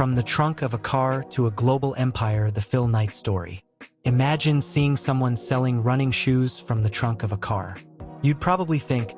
From the trunk of a car to a global empire, the Phil Knight story. Imagine seeing someone selling running shoes from the trunk of a car. You'd probably think,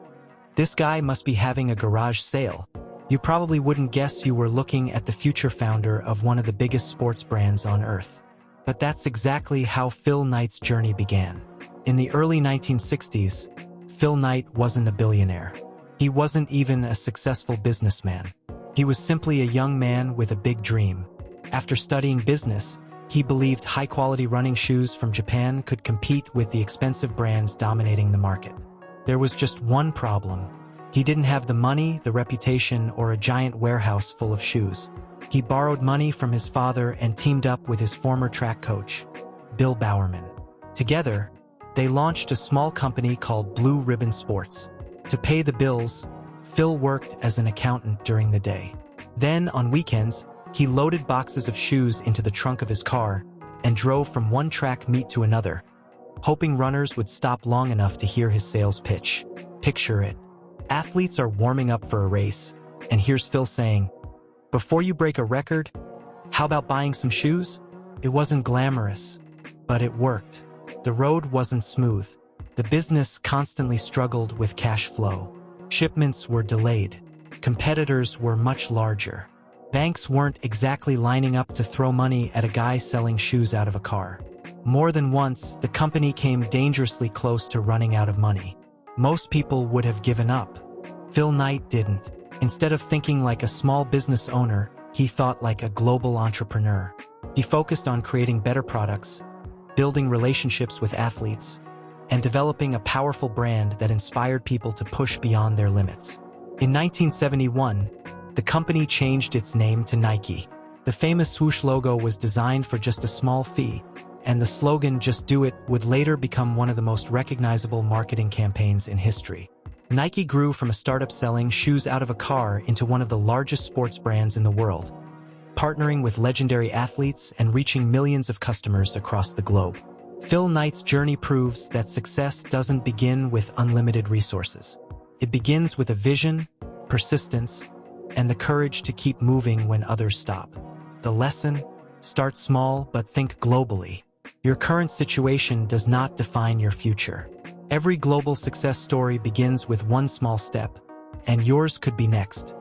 this guy must be having a garage sale. You probably wouldn't guess you were looking at the future founder of one of the biggest sports brands on earth. But that's exactly how Phil Knight's journey began. In the early 1960s, Phil Knight wasn't a billionaire. He wasn't even a successful businessman. He was simply a young man with a big dream. After studying business, he believed high-quality running shoes from Japan could compete with the expensive brands dominating the market. There was just one problem. He didn't have the money, the reputation, or a giant warehouse full of shoes. He borrowed money from his father and teamed up with his former track coach, Bill Bowerman. Together, they launched a small company called Blue Ribbon Sports. To pay the bills, Phil worked as an accountant during the day. Then, on weekends, he loaded boxes of shoes into the trunk of his car and drove from one track meet to another, hoping runners would stop long enough to hear his sales pitch. Picture it. Athletes are warming up for a race, and here's Phil saying, "Before you break a record, how about buying some shoes?" It wasn't glamorous, but it worked. The road wasn't smooth. The business constantly struggled with cash flow. Shipments were delayed. Competitors were much larger. Banks weren't exactly lining up to throw money at a guy selling shoes out of a car. More than once, the company came dangerously close to running out of money. Most people would have given up. Phil Knight didn't. Instead of thinking like a small business owner, he thought like a global entrepreneur. He focused on creating better products, building relationships with athletes, and developing a powerful brand that inspired people to push beyond their limits. In 1971, the company changed its name to Nike. The famous swoosh logo was designed for just a small fee, and the slogan "Just Do It" would later become one of the most recognizable marketing campaigns in history. Nike grew from a startup selling shoes out of a car into one of the largest sports brands in the world, partnering with legendary athletes and reaching millions of customers across the globe. Phil Knight's journey proves that success doesn't begin with unlimited resources. It begins with a vision, persistence, and the courage to keep moving when others stop. The lesson? Start small but think globally. Your current situation does not define your future. Every global success story begins with one small step, and yours could be next.